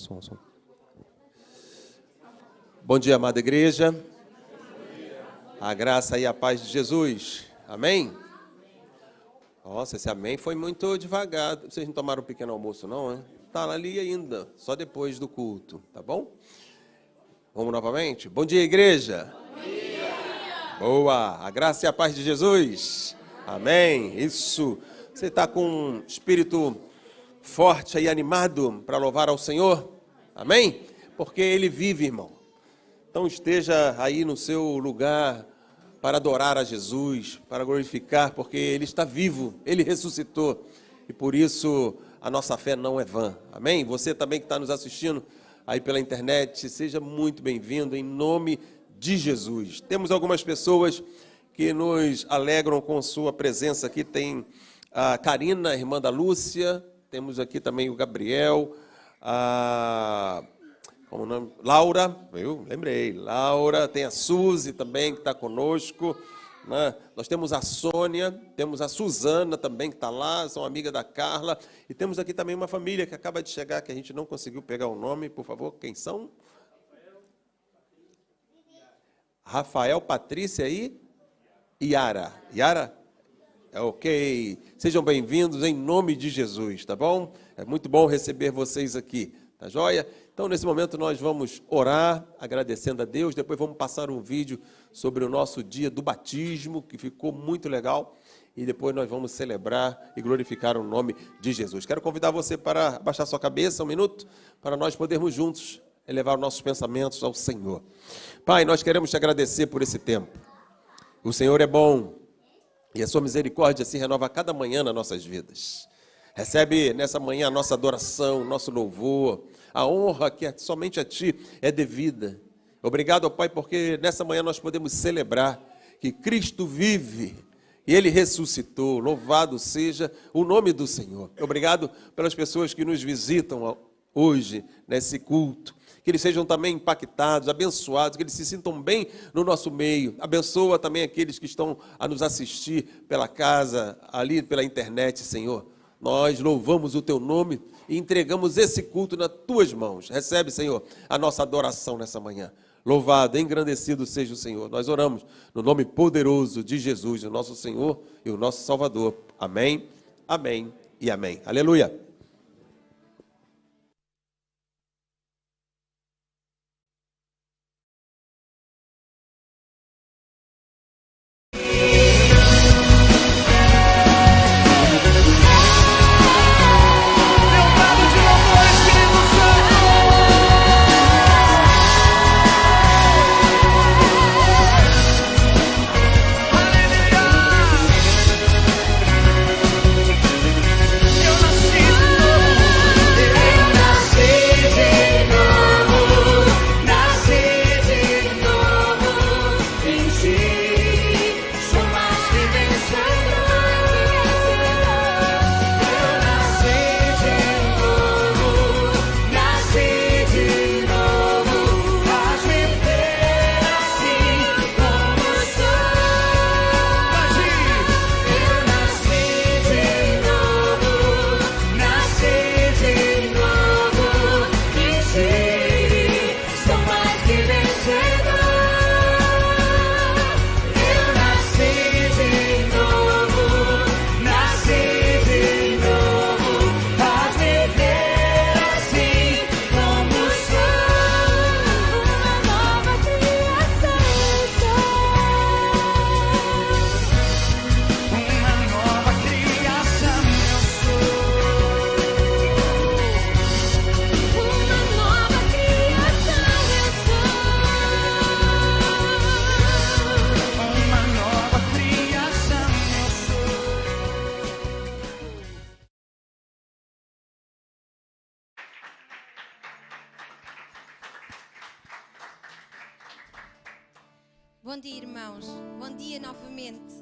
Som. Bom dia, amada igreja. A graça e a paz de Jesus. Amém? Nossa, esse amém foi muito devagar. Vocês não tomaram um pequeno almoço, não, hein? Tá ali ainda, só depois do culto, tá bom? Vamos novamente? Bom dia, igreja. Bom dia. Boa, a graça e a paz de Jesus. Amém. Isso. Você está com um espírito forte e animado para louvar ao Senhor? Amém? Porque Ele vive, irmão. Então esteja aí no seu lugar para adorar a Jesus, para glorificar, porque Ele está vivo, Ele ressuscitou. E por isso a nossa fé não é vã. Amém? Você também que está nos assistindo aí pela internet, seja muito bem-vindo em nome de Jesus. Temos algumas pessoas que nos alegram com sua presença aqui. Tem a Karina, a irmã da Lúcia. Temos aqui também o Gabriel, como o nome? Laura, eu lembrei, Laura, tem a Suzy também que está conosco, né? Nós temos a Sônia, temos a Suzana também que está lá, são amiga da Carla, e temos aqui também uma família que acaba de chegar, que a gente não conseguiu pegar o nome, por favor, quem são? Rafael, Patrícia e Yara. Yara? Ok, sejam bem-vindos em nome de Jesus, tá bom? É muito bom receber vocês aqui, tá joia? Então, nesse momento, nós vamos orar, agradecendo a Deus, depois vamos passar um vídeo sobre o nosso dia do batismo, que ficou muito legal, e depois nós vamos celebrar e glorificar o nome de Jesus. Quero convidar você para abaixar sua cabeça um minuto, para nós podermos juntos elevar nossos pensamentos ao Senhor. Pai, nós queremos te agradecer por esse tempo. O Senhor é bom. E a sua misericórdia se renova a cada manhã nas nossas vidas. Recebe nessa manhã a nossa adoração, nosso louvor, a honra que somente a Ti é devida. Obrigado, ó Pai, porque nessa manhã nós podemos celebrar que Cristo vive e Ele ressuscitou. Louvado seja o nome do Senhor. Obrigado pelas pessoas que nos visitam hoje nesse culto. Que eles sejam também impactados, abençoados, que eles se sintam bem no nosso meio. Abençoa também aqueles que estão a nos assistir pela casa, ali pela internet, Senhor. Nós louvamos o Teu nome e entregamos esse culto nas Tuas mãos. Recebe, Senhor, a nossa adoração nessa manhã. Louvado, engrandecido seja o Senhor. Nós oramos no nome poderoso de Jesus, o nosso Senhor e o nosso Salvador. Amém, amém e amém. Aleluia. Bom dia, irmãos. Bom dia novamente.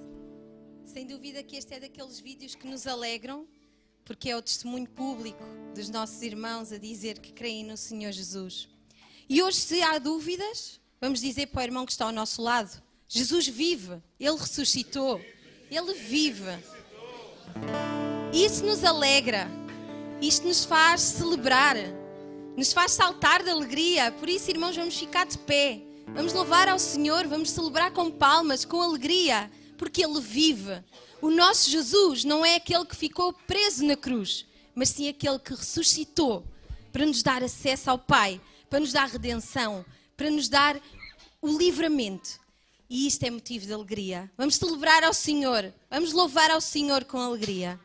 Sem dúvida que este é daqueles vídeos que nos alegram, porque é o testemunho público dos nossos irmãos a dizer que creem no Senhor Jesus. E hoje, se há dúvidas, vamos dizer para o irmão que está ao nosso lado: Jesus vive, Ele ressuscitou, Ele vive. Isso nos alegra, isto nos faz celebrar nos faz saltar de alegria. Por isso, irmãos, vamos ficar de pé. Vamos louvar ao Senhor, vamos celebrar com palmas, com alegria, porque Ele vive. O nosso Jesus não é aquele que ficou preso na cruz, mas sim aquele que ressuscitou para nos dar acesso ao Pai, para nos dar redenção, para nos dar o livramento. E isto é motivo de alegria. Vamos celebrar ao Senhor, vamos louvar ao Senhor com alegria.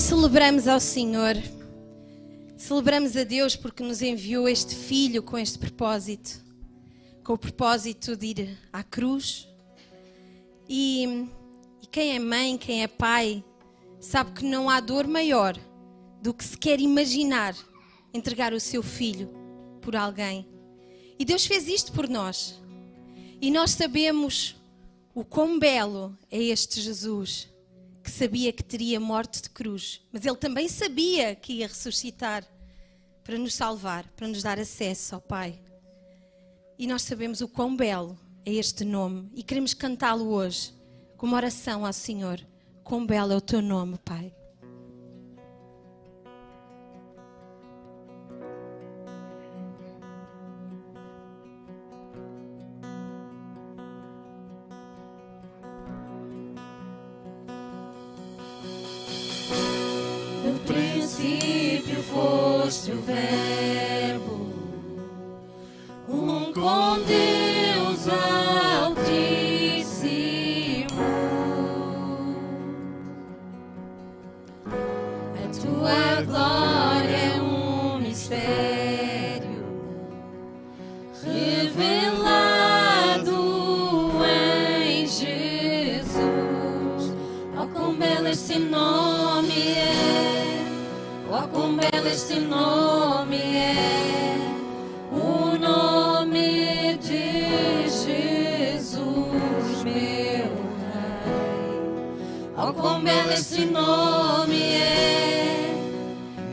Celebramos ao Senhor, celebramos a Deus porque nos enviou este Filho com este propósito, com o propósito de ir à cruz. E quem é mãe, quem é pai, sabe que não há dor maior do que se quer imaginar entregar o seu filho por alguém. E Deus fez isto por nós. E nós sabemos o quão belo é este Jesus, que sabia que teria morte de cruz, mas Ele também sabia que ia ressuscitar para nos salvar, para nos dar acesso ao Pai. E nós sabemos o quão belo é este nome e queremos cantá-lo hoje como oração ao Senhor. Quão belo é o teu nome, Pai. No princípio foste o Verbo, com Deus Altíssimo. A tua glória é um mistério revelado em Jesus. Oh, quão belo este nome é! Oh, quão belo este nome é! O nome de Jesus, meu Pai. Oh, quão belo este nome é!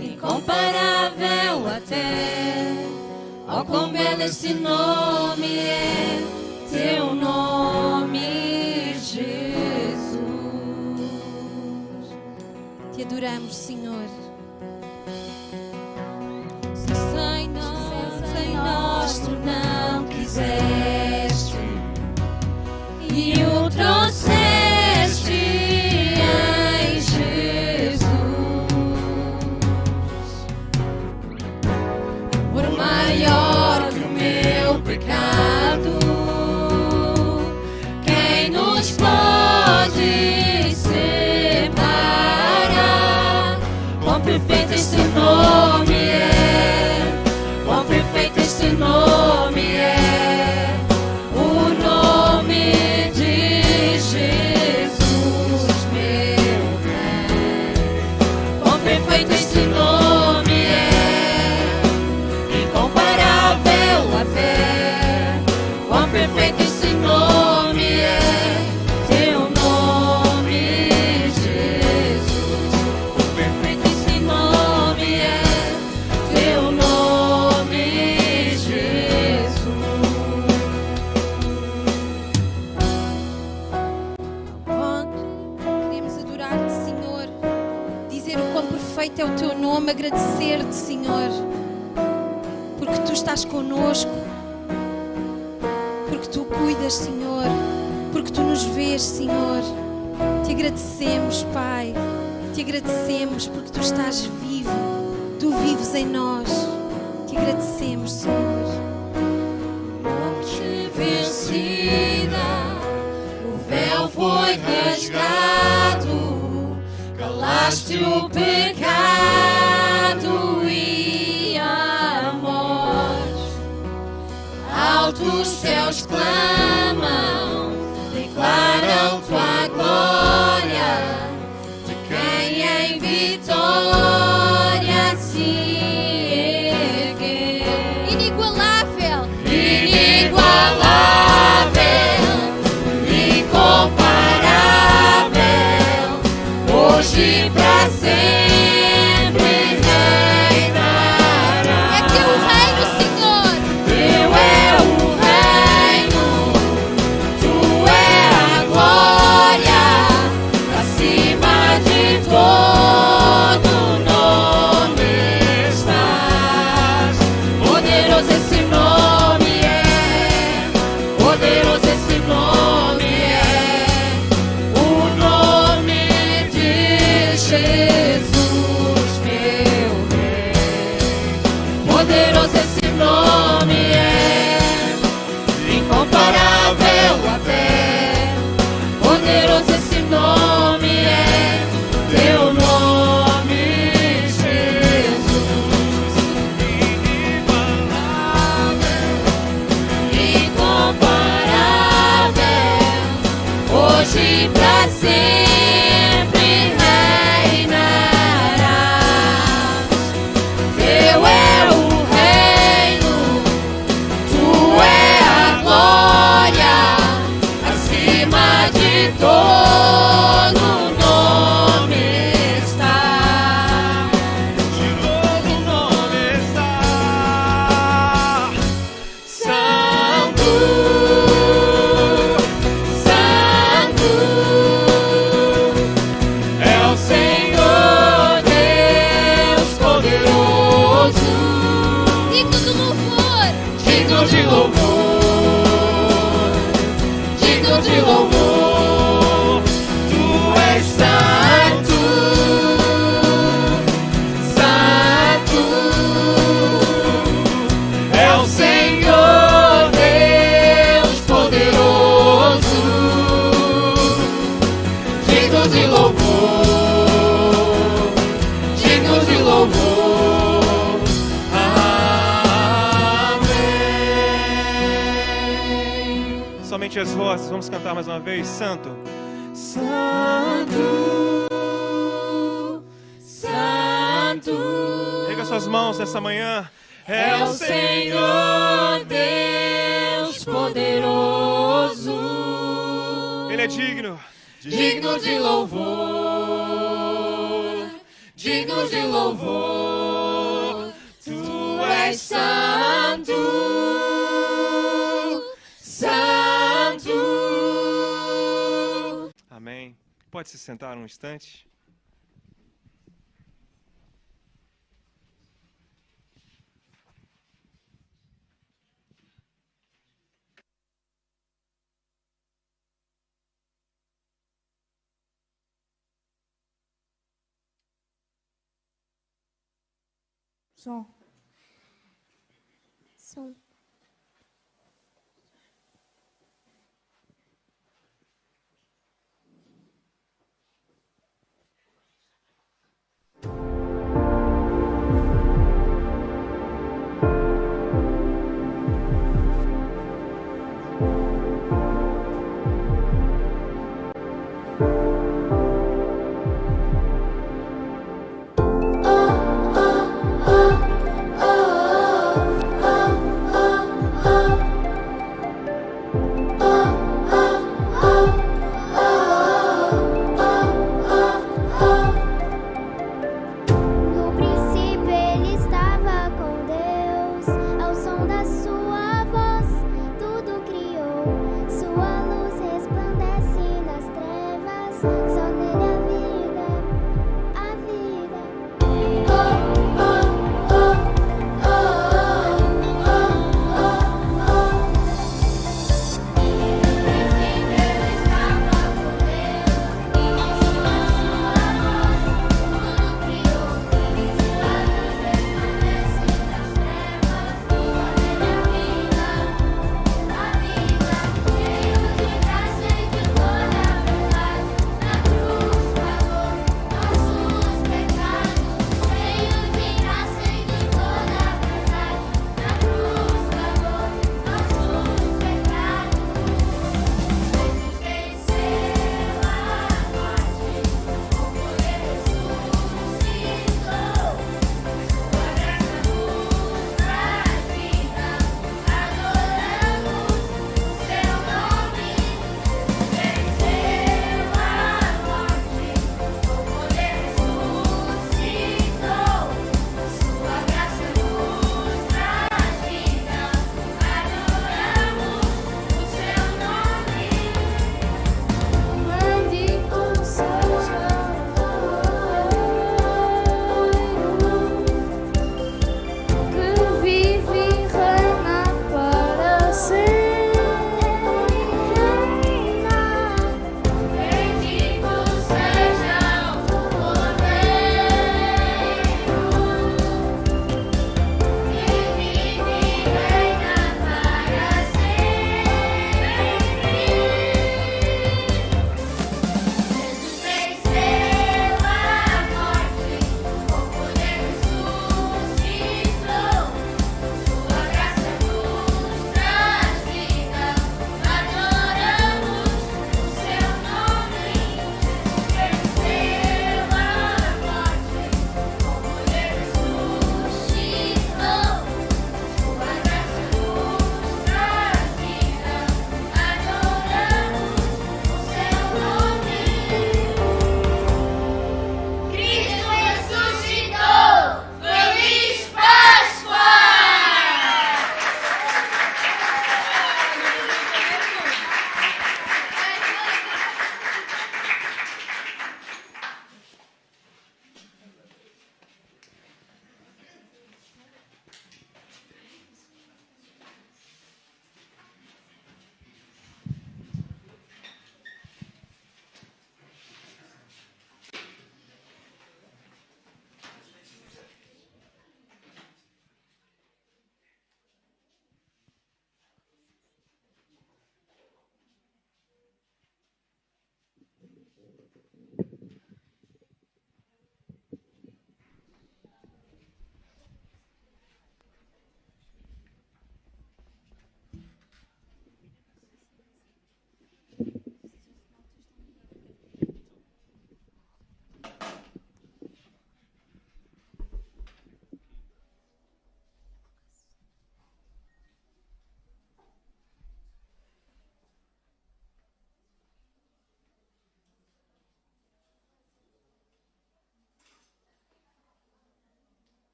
Incomparável até. Oh, quão belo este nome é! Teu nome, Jesus. Te adoramos, Senhor. Sem nós este nome é, quão perfeito este nome é, o nome de Jesus, meu Rei. Quão perfeito este nome é, incomparável até, quão perfeito este nome é, teu nome, Jesus. Quão perfeito este nome é, teu nome, Jesus. Queremos adorar-te, Senhor, dizer o quão perfeito é o teu nome, agradecer-te, Senhor, porque tu estás conosco, porque tu cuidas, Senhor, porque tu nos vês, Senhor. Te agradecemos, Pai, te agradecemos porque tu estás vivo, tu vives em nós. Te agradecemos, Senhor. Morte vencida, o véu foi rasgado, calaste o pecado e a morte. Altos céus clamam, declaram tua glória, de quem em vitória se ergueu. Inigualável, Inigualável, incomparável, hoje e pra sempre reinará. é teu reino, Senhor. Teu é o reino, tu é a glória, acima de todo nome estás. Poderoso esse nome é, poderoso esse nome é, o nome de Jesus, meu Rei. Poderoso esse nome é, incomparável até, poderoso esse nome é, teu nome, Jesus. Incomparável, hoje e pra sempre reinarás. Teu é o reino, tu é a glória, acima de todo nome está. De todo nome está. Santo, Santo, é o Senhor Deus poderoso, Digno do louvor, digno de louvor, digno de louvor. Tu és santo, santo, é o Senhor Deus poderoso, digno de louvor, digno de louvor. Amém. Somente as vozes, vamos cantar mais uma vez. Santo, Santo, Santo, erga suas mãos nessa manhã. é o Senhor Deus poderoso, Ele é digno. digno de louvor, digno de louvor. Tu és santo, santo. Amém. Pode se sentar um instante. Som. som.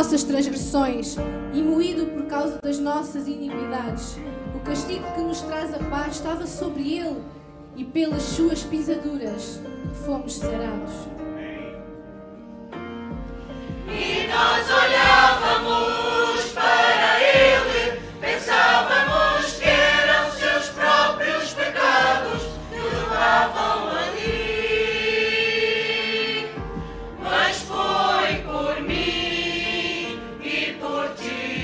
nossas transgressões e moído por causa das nossas iniquidades. O castigo que nos traz a paz estava sobre ele, e pelas suas pisaduras fomos sarados. E nós olhávamos para ele, pensávamos que eram seus próprios pecados que levavam ali. Mas foi por mim e por ti.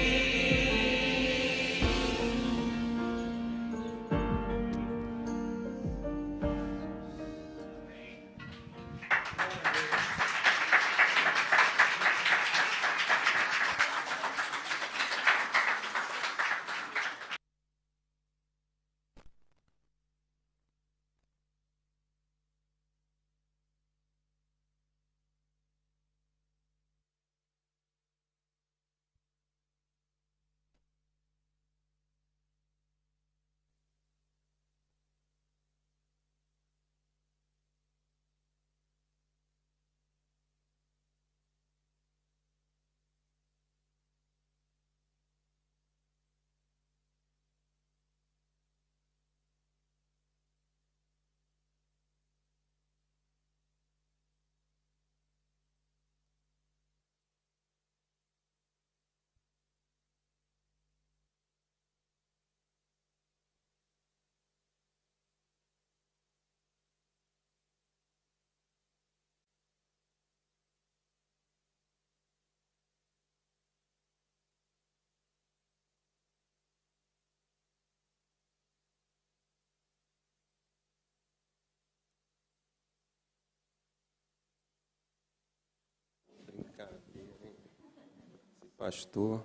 Pastor,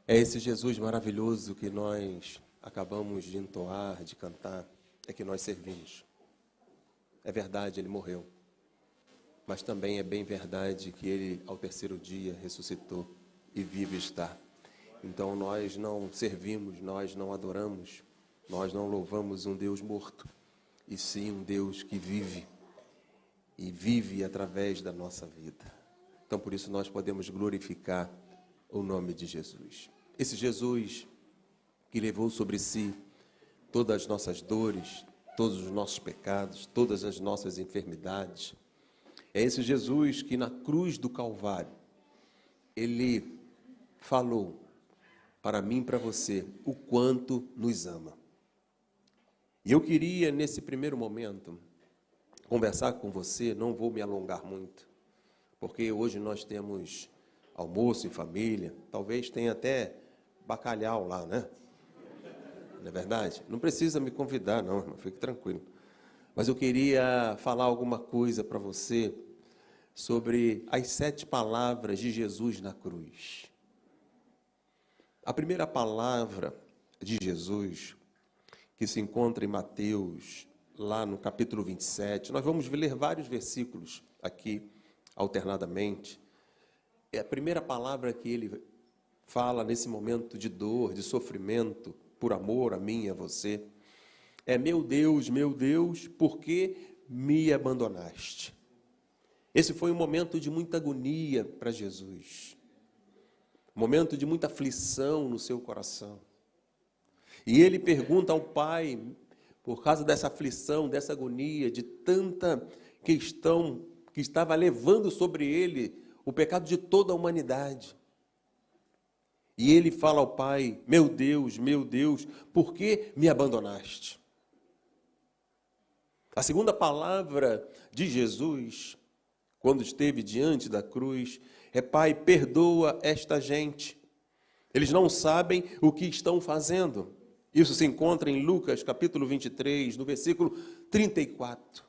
é esse Jesus maravilhoso que nós acabamos de entoar, de cantar, é que nós servimos. É verdade, ele morreu, mas também é bem verdade que ele, ao terceiro dia, ressuscitou e vive está. Então nós não servimos, nós não adoramos, nós não louvamos um Deus morto, e sim um Deus que vive, e vive através da nossa vida. Então, por isso, nós podemos glorificar o nome de Jesus. Esse Jesus que levou sobre si todas as nossas dores, todos os nossos pecados, todas as nossas enfermidades. É esse Jesus que na cruz do Calvário, ele falou para mim e para você o quanto nos ama. E eu queria, nesse primeiro momento, conversar com você, não vou me alongar muito, porque hoje nós temos almoço em família, talvez tenha até bacalhau lá, né? Não é verdade? Não precisa me convidar, não, irmão, fique tranquilo. Mas eu queria falar alguma coisa para você sobre as 7 palavras de Jesus na cruz. A primeira palavra de Jesus, que se encontra em Mateus, lá no capítulo 27, nós vamos ler vários versículos aqui, alternadamente. É a primeira palavra que ele fala nesse momento de dor, de sofrimento, por amor a mim e a você, é: meu Deus, por que me abandonaste? Esse foi um momento de muita agonia para Jesus, um momento de muita aflição no seu coração. E ele pergunta ao Pai, por causa dessa aflição, dessa agonia, de tanta questão que estava levando sobre ele o pecado de toda a humanidade. E ele fala ao Pai: meu Deus, por que me abandonaste? A segunda palavra de Jesus, quando esteve diante da cruz, é: Pai, perdoa esta gente. Eles não sabem o que estão fazendo. Isso se encontra em Lucas, capítulo 23, no versículo 34.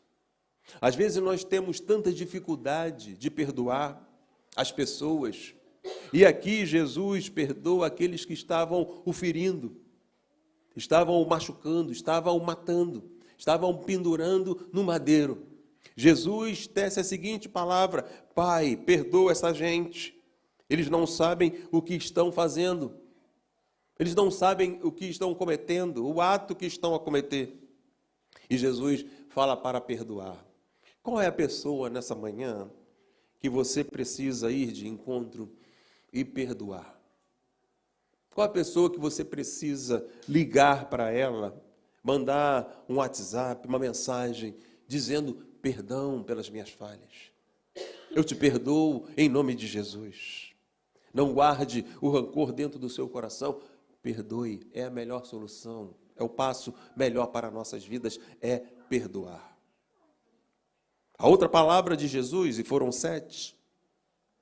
Às vezes nós temos tanta dificuldade de perdoar as pessoas. E aqui Jesus perdoa aqueles que estavam o ferindo, estavam o machucando, estavam o matando, estavam o pendurando no madeiro. Jesus tece a seguinte palavra: Pai, perdoa essa gente. Eles não sabem o que estão fazendo. Eles não sabem o que estão cometendo, o ato que estão a cometer. E Jesus fala para perdoar. Qual é a pessoa nessa manhã que você precisa ir de encontro e perdoar? Qual a pessoa que você precisa ligar para ela, mandar um WhatsApp, uma mensagem, dizendo perdão pelas minhas falhas? Eu te perdoo em nome de Jesus. Não guarde o rancor dentro do seu coração. Perdoe, é a melhor solução. É o passo melhor para nossas vidas, é perdoar. A outra palavra de Jesus, e foram 7,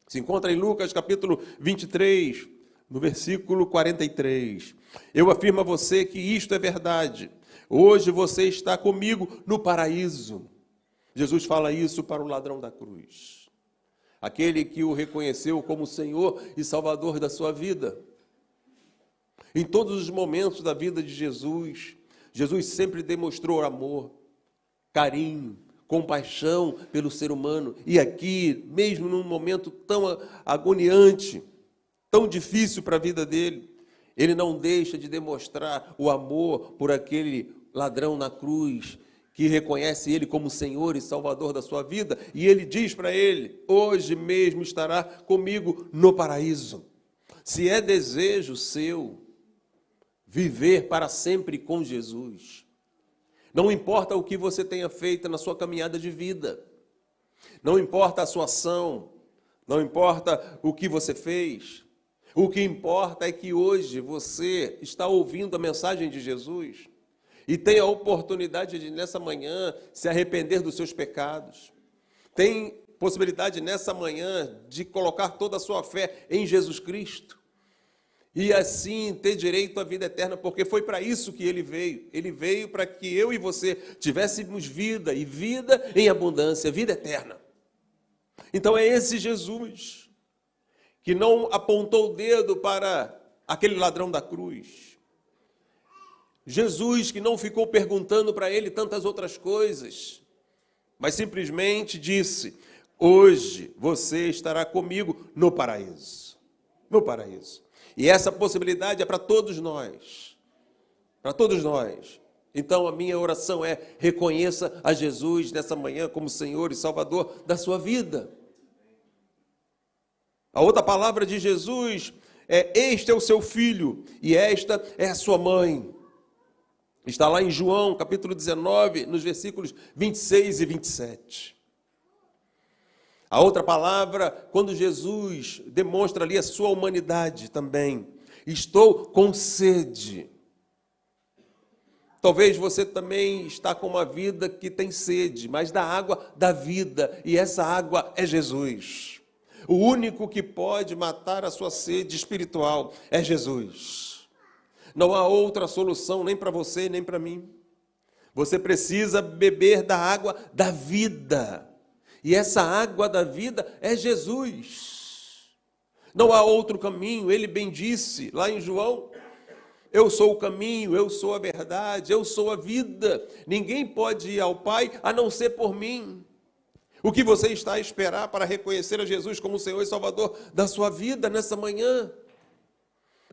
se encontra em Lucas capítulo 23, no versículo 43. Eu afirmo a você que isto é verdade. Hoje você está comigo no paraíso. Jesus fala isso para o ladrão da cruz. Aquele que o reconheceu como Senhor e Salvador da sua vida. Em todos os momentos da vida de Jesus, Jesus sempre demonstrou amor, carinho, compaixão pelo ser humano. E aqui, mesmo num momento tão agoniante, tão difícil para a vida dele, ele não deixa de demonstrar o amor por aquele ladrão na cruz, que reconhece ele como Senhor e Salvador da sua vida, e ele diz para ele: hoje mesmo estará comigo no paraíso. Se é desejo seu viver para sempre com Jesus, não importa o que você tenha feito na sua caminhada de vida, não importa a sua ação, não importa o que você fez, o que importa é que hoje você está ouvindo a mensagem de Jesus e tem a oportunidade de, nessa manhã, se arrepender dos seus pecados. Tem possibilidade, nessa manhã, de colocar toda a sua fé em Jesus Cristo e assim ter direito à vida eterna, porque foi para isso que ele veio. Ele veio para que eu e você tivéssemos vida, e vida em abundância, vida eterna. Então é esse Jesus que não apontou o dedo para aquele ladrão da cruz. Jesus que não ficou perguntando para ele tantas outras coisas, mas simplesmente disse: hoje você estará comigo no paraíso. No paraíso. E essa possibilidade é para todos nós. Para todos nós. Então a minha oração é: reconheça a Jesus nessa manhã como Senhor e Salvador da sua vida. A outra palavra de Jesus é: este é o seu filho e esta é a sua mãe. Está lá em João, capítulo 19, nos versículos 26 e 27. A outra palavra, quando Jesus demonstra ali a sua humanidade também: estou com sede. Talvez você também está com uma vida que tem sede, mas da água da vida, e essa água é Jesus. O único que pode matar a sua sede espiritual é Jesus. Não há outra solução nem para você nem para mim. Você precisa beber da água da vida. E essa água da vida é Jesus. Não há outro caminho. Ele bem disse lá em João: eu sou o caminho, eu sou a verdade, eu sou a vida. Ninguém pode ir ao Pai a não ser por mim. O que você está a esperar para reconhecer a Jesus como Senhor e Salvador da sua vida nessa manhã?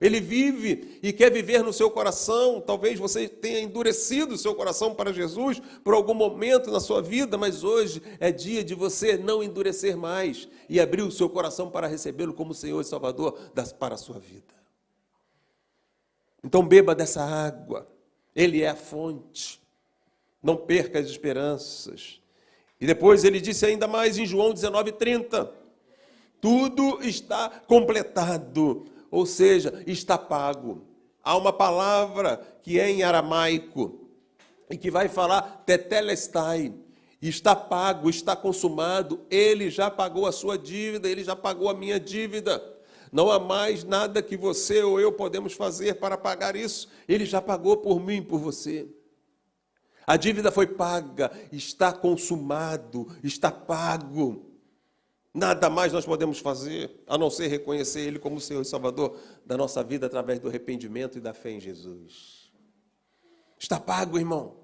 Ele vive e quer viver no seu coração. Talvez você tenha endurecido o seu coração para Jesus por algum momento na sua vida, mas hoje é dia de você não endurecer mais e abrir o seu coração para recebê-lo como Senhor e Salvador para a sua vida. Então beba dessa água. Ele é a fonte. Não perca as esperanças. E depois ele disse ainda mais em João 19:30, tudo está completado, ou seja, está pago. Há uma palavra que é em aramaico e que vai falar tetelestai, está pago, está consumado, ele já pagou a sua dívida, ele já pagou a minha dívida. Não há mais nada que você ou eu podemos fazer para pagar isso, ele já pagou por mim e por você. A dívida foi paga, está consumado, está pago. Nada mais nós podemos fazer, a não ser reconhecer Ele como Senhor e Salvador da nossa vida através do arrependimento e da fé em Jesus. Está pago, irmão.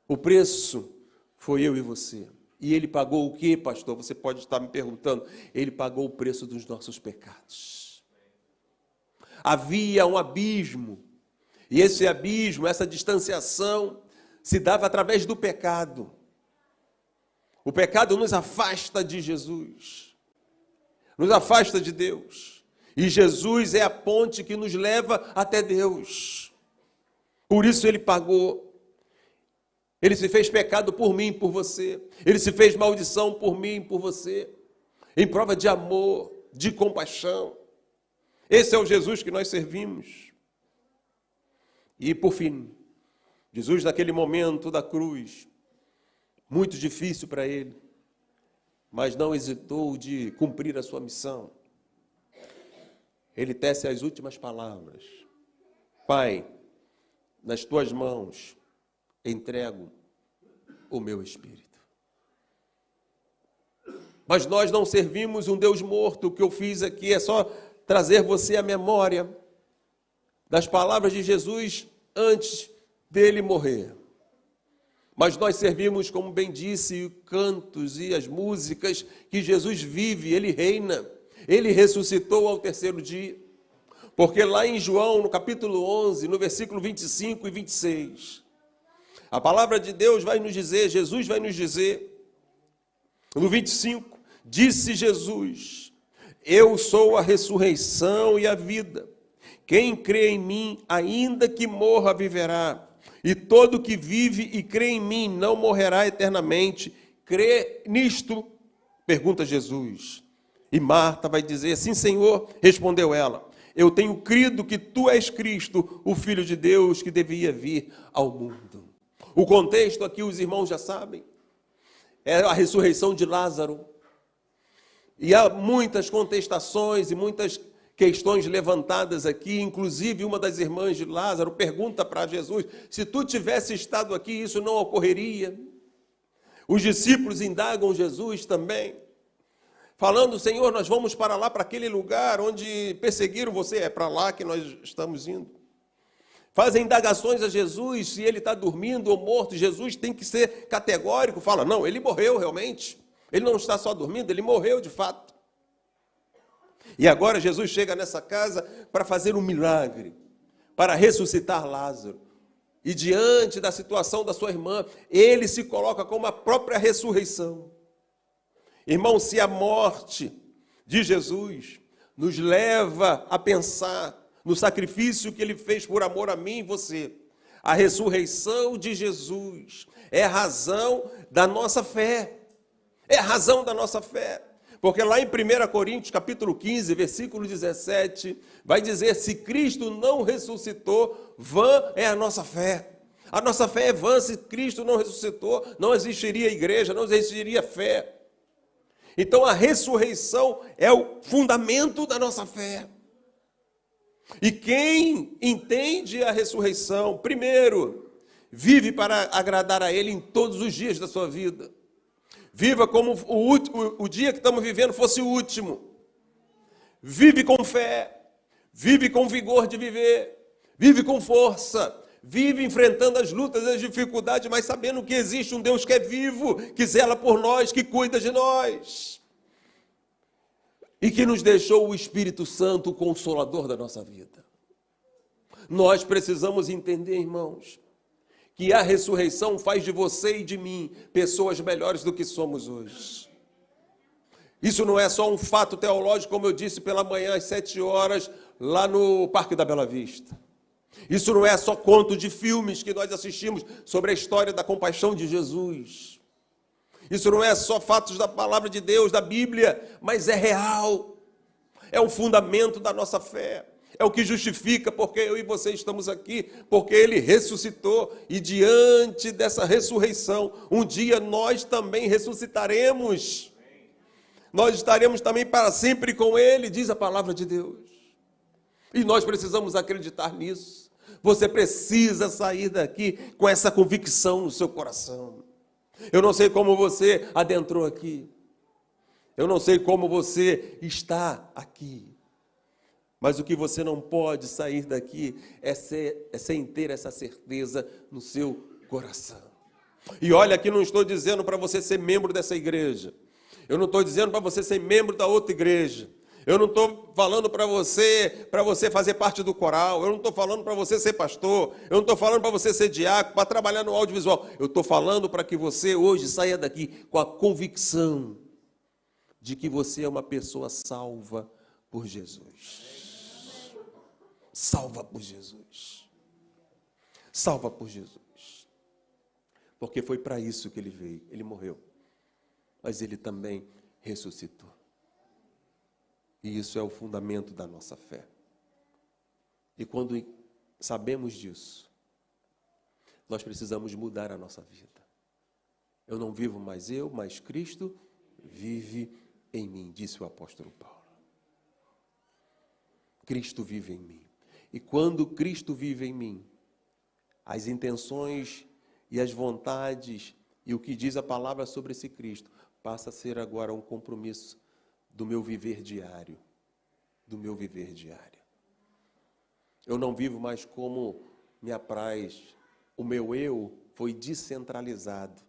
O preço foi eu e você. E Ele pagou o quê, pastor? Você pode estar me perguntando. Ele pagou o preço dos nossos pecados. Havia um abismo. E esse abismo, essa distanciação, se dava através do pecado. O pecado nos afasta de Jesus, nos afasta de Deus. E Jesus é a ponte que nos leva até Deus. Por isso ele pagou. Ele se fez pecado por mim, por você. Ele se fez maldição por mim, por você. Em prova de amor, de compaixão. Esse é o Jesus que nós servimos. E por fim, Jesus naquele momento da cruz, muito difícil para ele, mas não hesitou de cumprir a sua missão. Ele tece as últimas palavras. Pai, nas tuas mãos entrego o meu espírito. Mas nós não servimos um Deus morto. O que eu fiz aqui é só trazer você à memória das palavras de Jesus antes dele morrer. Mas nós servimos, como bem disse, cantos e as músicas, que Jesus vive, ele reina, ele ressuscitou ao terceiro dia. Porque lá em João, no capítulo 11, no versículo 25 e 26, a palavra de Deus vai nos dizer, Jesus vai nos dizer, no 25, disse Jesus, eu sou a ressurreição e a vida. Quem crê em mim, ainda que morra, viverá. E todo que vive e crê em mim não morrerá eternamente. Crê nisto? Pergunta Jesus. E Marta vai dizer, sim, Senhor, respondeu ela. Eu tenho crido que tu és Cristo, o Filho de Deus que devia vir ao mundo. O contexto aqui os irmãos já sabem. É a ressurreição de Lázaro. E há muitas contestações e muitas questões levantadas aqui, inclusive uma das irmãs de Lázaro pergunta para Jesus, se tu tivesse estado aqui, isso não ocorreria. Os discípulos indagam Jesus também, falando, Senhor, nós vamos para lá, para aquele lugar onde perseguiram você, é para lá que nós estamos indo. Fazem indagações a Jesus, se ele está dormindo ou morto. Jesus tem que ser categórico, fala, não, ele morreu realmente, ele não está só dormindo, ele morreu de fato. E agora Jesus chega nessa casa para fazer um milagre, para ressuscitar Lázaro. E diante da situação da sua irmã, ele se coloca como a própria ressurreição. Irmão, se a morte de Jesus nos leva a pensar no sacrifício que ele fez por amor a mim e você, a ressurreição de Jesus é a razão da nossa fé. É a razão da nossa fé. Porque lá em 1 Coríntios, capítulo 15, versículo 17, vai dizer, se Cristo não ressuscitou, vã é a nossa fé. A nossa fé é vã, se Cristo não ressuscitou, não existiria igreja, não existiria fé. Então a ressurreição é o fundamento da nossa fé. E quem entende a ressurreição, primeiro, vive para agradar a Ele em todos os dias da sua vida. Viva como o dia que estamos vivendo fosse o último. Vive com fé, vive com vigor de viver, vive com força, vive enfrentando as lutas, as dificuldades, mas sabendo que existe um Deus que é vivo, que zela por nós, que cuida de nós. E que nos deixou o Espírito Santo, o Consolador da nossa vida. Nós precisamos entender, irmãos, que a ressurreição faz de você e de mim pessoas melhores do que somos hoje. Isso não é só um fato teológico, como eu disse pela manhã às 7 horas, lá no Parque da Bela Vista. Isso não é só conto de filmes que nós assistimos sobre a história da compaixão de Jesus. Isso não é só fatos da palavra de Deus, da Bíblia, mas é real. É o fundamento da nossa fé. É o que justifica porque eu e você estamos aqui, porque Ele ressuscitou e diante dessa ressurreição, um dia nós também ressuscitaremos. Nós estaremos também para sempre com Ele, diz a palavra de Deus. E nós precisamos acreditar nisso. Você precisa sair daqui com essa convicção no seu coração. Eu não sei como você adentrou aqui. Eu não sei como você está aqui. Mas o que você não pode sair daqui é sem ter essa certeza no seu coração. E olha, aqui não estou dizendo para você ser membro dessa igreja. Eu não estou dizendo para você ser membro da outra igreja. Eu não estou falando para você fazer parte do coral. Eu não estou falando para você ser pastor. Eu não estou falando para você ser diácono, para trabalhar no audiovisual. Eu estou falando para que você hoje saia daqui com a convicção de que você é uma pessoa salva por Jesus. Salva por Jesus. Salva por Jesus. Porque foi para isso que ele veio. Ele morreu. Mas ele também ressuscitou. E isso é o fundamento da nossa fé. E quando sabemos disso, nós precisamos mudar a nossa vida. Eu não vivo mais eu, mas Cristo vive em mim, disse o apóstolo Paulo. Cristo vive em mim. E quando Cristo vive em mim, as intenções e as vontades e o que diz a palavra sobre esse Cristo passa a ser agora um compromisso do meu viver diário, do meu viver diário. Eu não vivo mais como me apraz. O meu eu foi descentralizado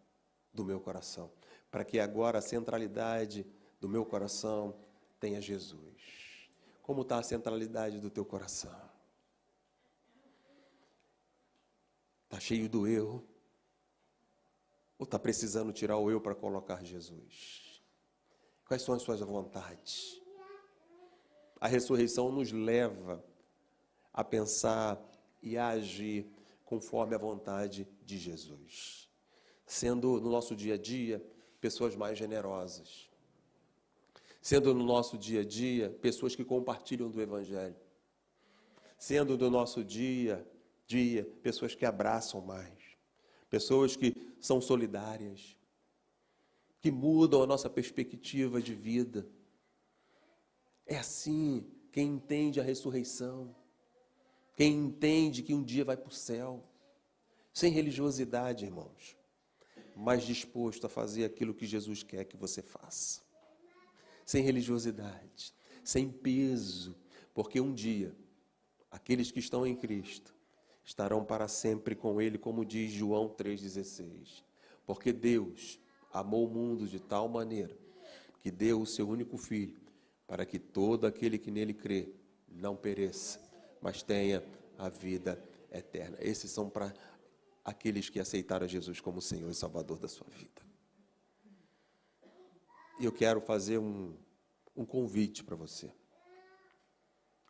do meu coração, para que agora a centralidade do meu coração tenha Jesus. Como está a centralidade do teu coração? Está cheio do eu? Ou está precisando tirar o eu para colocar Jesus? Quais são as suas vontades? A ressurreição nos leva a pensar e a agir conforme a vontade de Jesus. Sendo no nosso dia a dia pessoas mais generosas. Sendo no nosso dia a dia pessoas que compartilham do Evangelho. Sendo no nosso dia a dia pessoas que abraçam mais. Pessoas que são solidárias. Que mudam a nossa perspectiva de vida. É assim quem entende a ressurreição, quem entende que um dia vai para o céu, sem religiosidade, irmãos, mas disposto a fazer aquilo que Jesus quer que você faça. Sem religiosidade, sem peso, porque um dia, aqueles que estão em Cristo, estarão para sempre com Ele, como diz João 3,16. Porque Deus amou o mundo de tal maneira que deu o seu único Filho, para que todo aquele que nele crê não pereça, mas tenha a vida eterna. Esses são para aqueles que aceitaram Jesus como Senhor e Salvador da sua vida. E eu quero fazer um convite para você.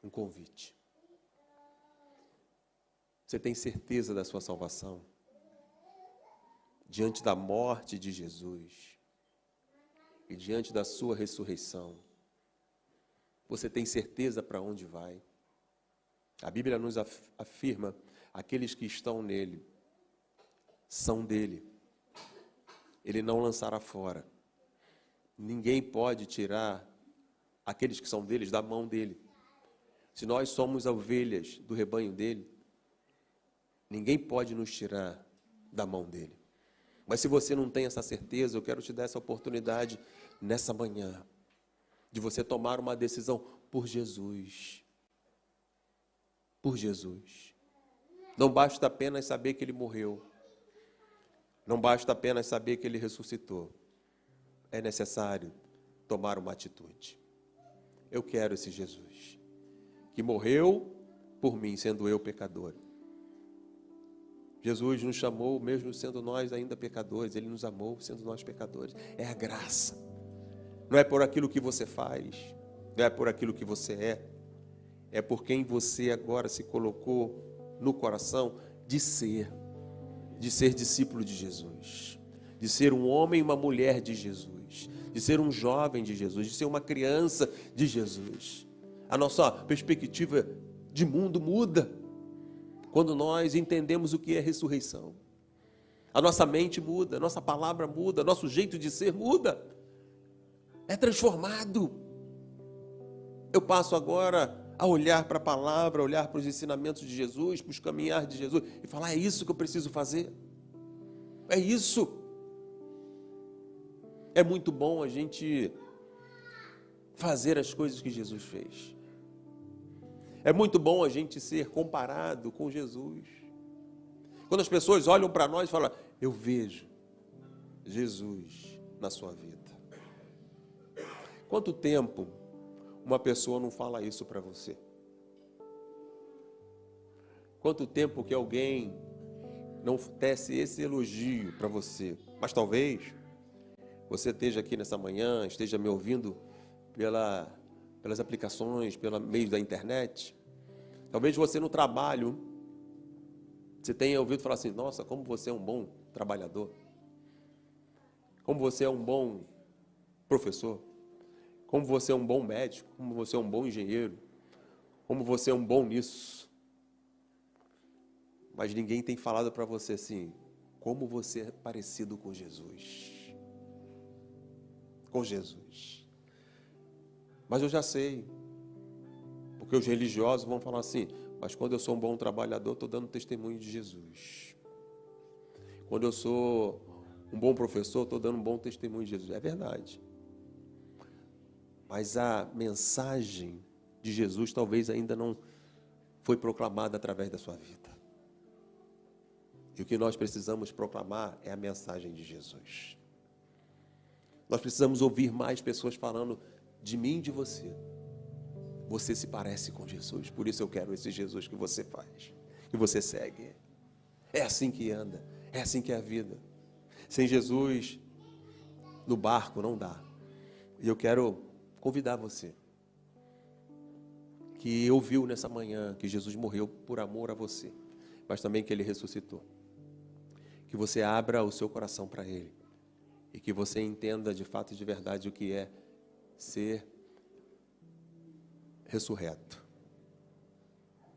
Um convite. Você tem certeza da sua salvação? Diante da morte de Jesus e diante da sua ressurreição, você tem certeza para onde vai? A Bíblia nos afirma: aqueles que estão nele são dele. Ele não lançará fora. Ninguém pode tirar aqueles que são deles da mão dele. Se nós somos ovelhas do rebanho dele, ninguém pode nos tirar da mão dele. Mas se você não tem essa certeza, eu quero te dar essa oportunidade nessa manhã, de você tomar uma decisão por Jesus. Por Jesus. Não basta apenas saber que ele morreu. Não basta apenas saber que ele ressuscitou. É necessário tomar uma atitude. Eu quero esse Jesus, que morreu por mim, sendo eu pecador. Jesus nos chamou, mesmo sendo nós ainda pecadores, ele nos amou, sendo nós pecadores. É a graça. Não é por aquilo que você faz, não é por aquilo que você é por quem você agora se colocou no coração de ser discípulo de Jesus, de ser um homem e uma mulher de Jesus, de ser um jovem de Jesus, de ser uma criança de Jesus. A nossa perspectiva de mundo muda quando nós entendemos o que é ressurreição. A nossa mente muda, a nossa palavra muda, nosso jeito de ser muda. É transformado. Eu passo agora a olhar para a palavra, a olhar para os ensinamentos de Jesus, para os caminhar de Jesus e falar: é isso que eu preciso fazer. É isso. É muito bom a gente fazer as coisas que Jesus fez. É muito bom a gente ser comparado com Jesus. Quando as pessoas olham para nós e falam: eu vejo Jesus na sua vida. Quanto tempo uma pessoa não fala isso para você? Quanto tempo que alguém não tece esse elogio para você? Mas talvez você esteja aqui nessa manhã, esteja me ouvindo pelas aplicações, pelo meio da internet. Talvez você no trabalho, você tenha ouvido falar assim: nossa, como você é um bom trabalhador. Como você é um bom professor. Como você é um bom médico. Como você é um bom engenheiro. Como você é um bom nisso. Mas ninguém tem falado para você assim: como você é parecido com Jesus. Com Jesus. Mas eu já sei. Porque os religiosos vão falar assim: mas quando eu sou um bom trabalhador, estou dando testemunho de Jesus. Quando eu sou um bom professor, estou dando um bom testemunho de Jesus. É verdade. Mas a mensagem de Jesus talvez ainda não foi proclamada através da sua vida. E o que nós precisamos proclamar é a mensagem de Jesus. Nós precisamos ouvir mais pessoas falando de mim e de você. Você se parece com Jesus, por isso eu quero esse Jesus que você faz, que você segue. É assim que anda, é assim que é a vida. Sem Jesus no barco não dá. E eu quero convidar você que ouviu nessa manhã que Jesus morreu por amor a você, mas também que Ele ressuscitou. Que você abra o seu coração para Ele e que você entenda de fato e de verdade o que é ser ressurreto.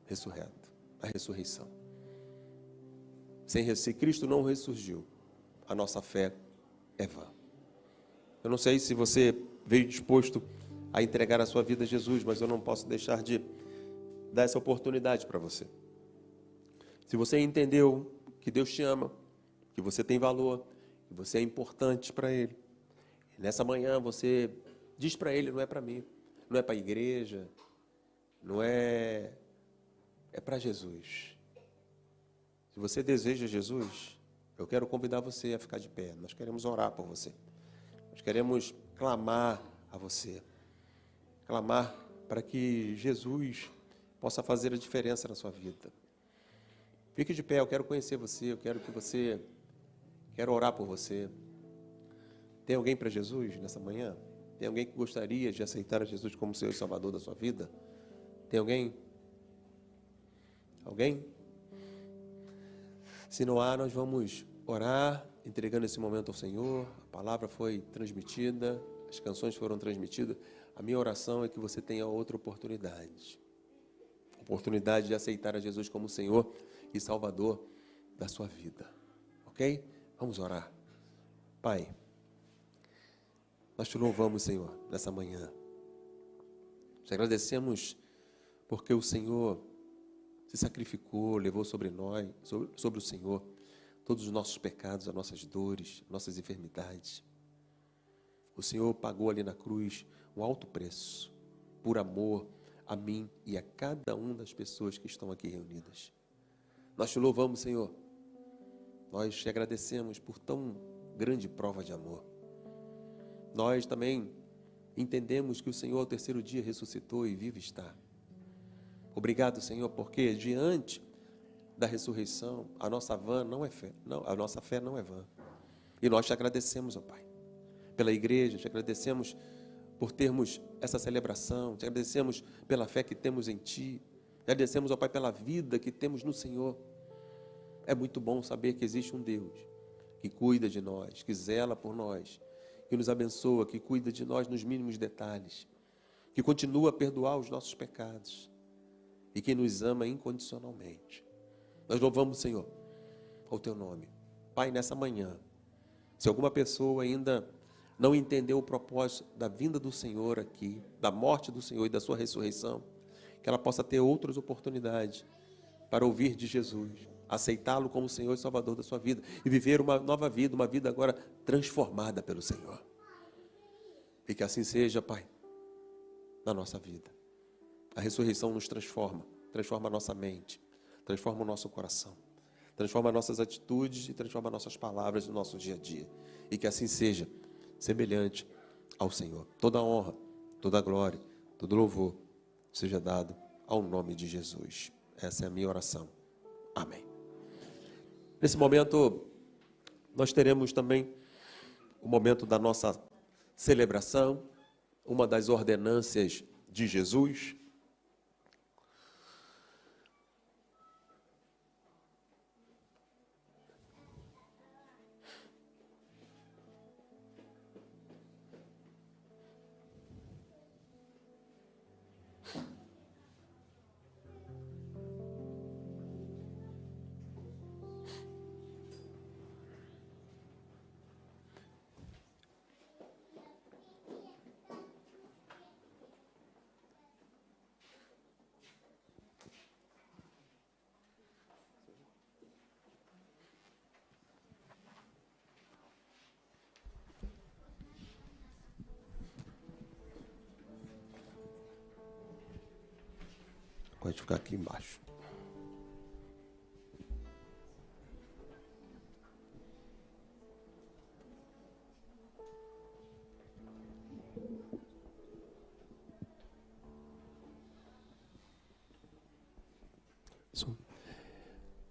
Ressurreto. A ressurreição. Se Cristo não ressurgiu, a nossa fé é vã. Eu não sei se você veio disposto a entregar a sua vida a Jesus, mas eu não posso deixar de dar essa oportunidade para você. Se você entendeu que Deus te ama, que você tem valor, que você é importante para Ele, e nessa manhã você diz para Ele: não é para mim, não é para a igreja, não é para Jesus. Se você deseja Jesus, eu quero convidar você a ficar de pé. Nós queremos orar por você. Nós queremos clamar a você. Clamar para que Jesus possa fazer a diferença na sua vida. Fique de pé, eu quero conhecer você, quero orar por você. Tem alguém para Jesus nessa manhã? Tem alguém que gostaria de aceitar a Jesus como Senhor e Salvador da sua vida? Tem alguém? Alguém? Se não há, nós vamos orar, entregando esse momento ao Senhor. A palavra foi transmitida, as canções foram transmitidas. A minha oração é que você tenha outra oportunidade. Oportunidade de aceitar a Jesus como Senhor e Salvador da sua vida. Ok? Vamos orar. Pai, nós te louvamos, Senhor, nessa manhã. Te agradecemos porque o Senhor se sacrificou, levou sobre nós, sobre o Senhor, todos os nossos pecados, as nossas dores, nossas enfermidades. O Senhor pagou ali na cruz um alto preço, por amor a mim e a cada uma das pessoas que estão aqui reunidas. Nós te louvamos, Senhor. Nós te agradecemos por tão grande prova de amor. Nós também entendemos que o Senhor ao terceiro dia ressuscitou e vivo está. Obrigado, Senhor, porque diante da ressurreição, a nossa fé não é vã. E nós te agradecemos, ó Pai, pela igreja, te agradecemos por termos essa celebração, te agradecemos pela fé que temos em Ti, te agradecemos, ó Pai, pela vida que temos no Senhor. É muito bom saber que existe um Deus que cuida de nós, que zela por nós, que nos abençoa, que cuida de nós nos mínimos detalhes, que continua a perdoar os nossos pecados e que nos ama incondicionalmente. Nós louvamos, Senhor, ao Teu nome. Pai, nessa manhã, se alguma pessoa ainda não entendeu o propósito da vinda do Senhor aqui, da morte do Senhor e da sua ressurreição, que ela possa ter outras oportunidades para ouvir de Jesus, aceitá-lo como Senhor e Salvador da sua vida e viver uma nova vida, uma vida agora transformada pelo Senhor. E que assim seja, Pai, na nossa vida. A ressurreição nos transforma a nossa mente, transforma o nosso coração, transforma nossas atitudes e transforma nossas palavras no nosso dia a dia. E que assim seja, semelhante ao Senhor. Toda a honra, toda a glória, todo louvor seja dado ao nome de Jesus. Essa é a minha oração. Amém. Nesse momento, nós teremos também o momento da nossa celebração, uma das ordenâncias de Jesus. Pode ficar aqui embaixo.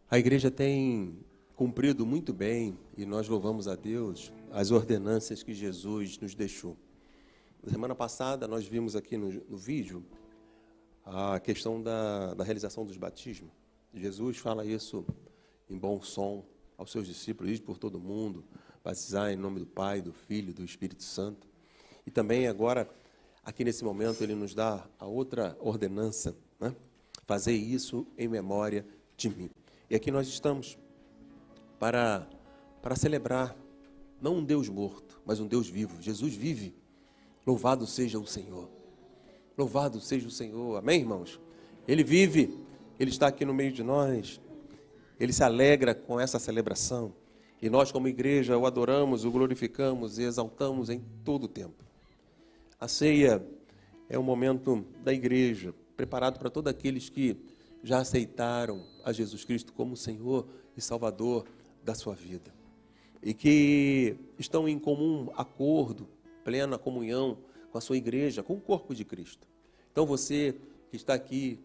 A igreja tem cumprido muito bem, e nós louvamos a Deus, as ordenanças que Jesus nos deixou. Na semana passada, nós vimos aqui no vídeo a questão da realização dos batismos. Jesus fala isso em bom som aos seus discípulos, ir por todo mundo, batizar em nome do Pai, do Filho e do Espírito Santo. E também agora, aqui nesse momento, ele nos dá a outra ordenança, né? Fazer isso em memória de mim. E aqui nós estamos para celebrar, não um Deus morto, mas um Deus vivo. Jesus vive. Louvado seja o Senhor. Louvado seja o Senhor. Amém, irmãos? Ele vive, Ele está aqui no meio de nós. Ele se alegra com essa celebração. E nós, como igreja, o adoramos, o glorificamos e exaltamos em todo o tempo. A ceia é um momento da igreja, preparado para todos aqueles que já aceitaram a Jesus Cristo como Senhor e Salvador da sua vida. E que estão em comum acordo, plena comunhão com a sua igreja, com o corpo de Cristo. Então você que está aqui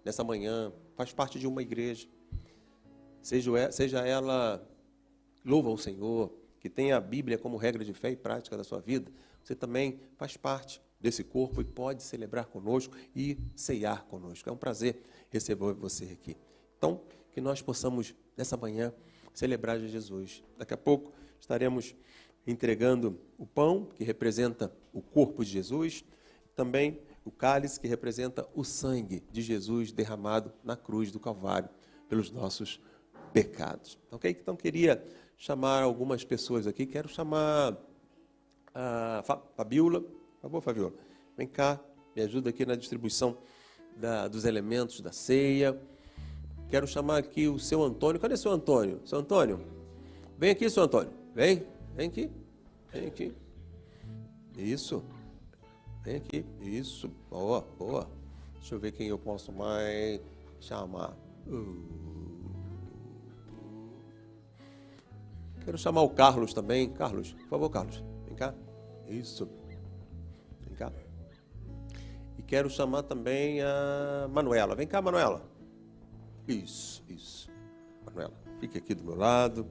nessa manhã, faz parte de uma igreja, seja ela, louva ao Senhor, que tenha a Bíblia como regra de fé e prática da sua vida, você também faz parte desse corpo e pode celebrar conosco e ceiar conosco. É um prazer receber você aqui. Então, que nós possamos, nessa manhã, celebrar Jesus. Daqui a pouco estaremos entregando o pão, que representa o corpo de Jesus, também o cálice, que representa o sangue de Jesus derramado na cruz do Calvário pelos nossos pecados. Ok? Então, queria chamar algumas pessoas aqui. Quero chamar a Fabiola. Por favor, Fabiola, vem cá, me ajuda aqui na distribuição dos elementos da ceia. Quero chamar aqui o seu Antônio. Cadê o seu Antônio? Seu Antônio, vem aqui, seu Antônio. Vem aqui. Vem aqui. Isso. Vem aqui. Isso. Boa, boa. Deixa eu ver quem eu posso mais chamar. Quero chamar o Carlos também. Carlos, por favor, Carlos. Vem cá. Isso. Vem cá. E quero chamar também a Manuela. Vem cá, Manuela. Isso. Manuela, fique aqui do meu lado.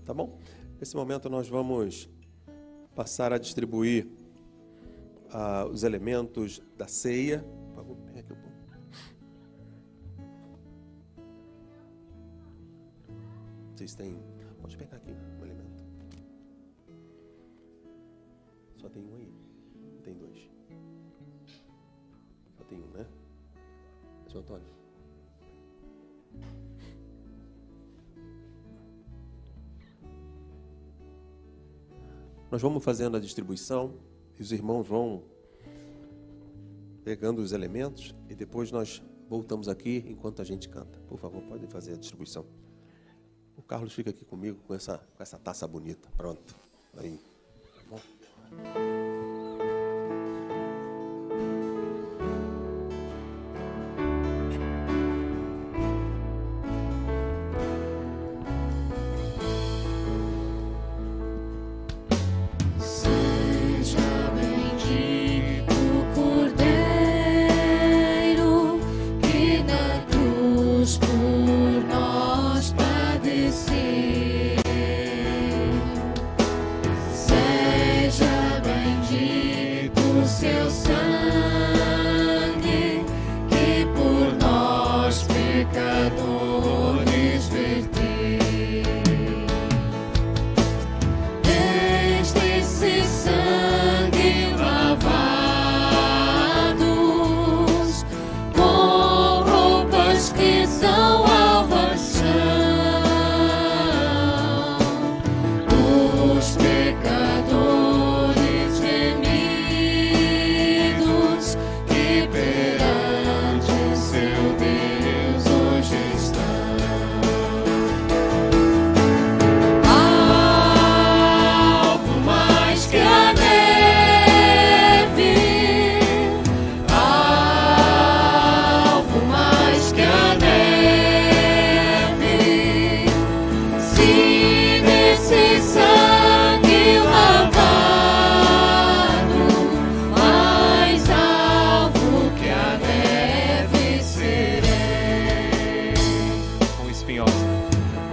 Tá bom? Nesse momento nós vamos passar a distribuir os elementos da ceia. Por favor, vem aqui o pão. Vocês têm... Pode pegar aqui o elemento. Só tem um aí. Tem dois. Só tem um, né? Seu Antônio. Nós vamos fazendo a distribuição e os irmãos vão pegando os elementos e depois nós voltamos aqui enquanto a gente canta. Por favor, podem fazer a distribuição. O Carlos fica aqui comigo com essa taça bonita. Pronto. Aí. Tá bom? Seja bendito o Cordeiro.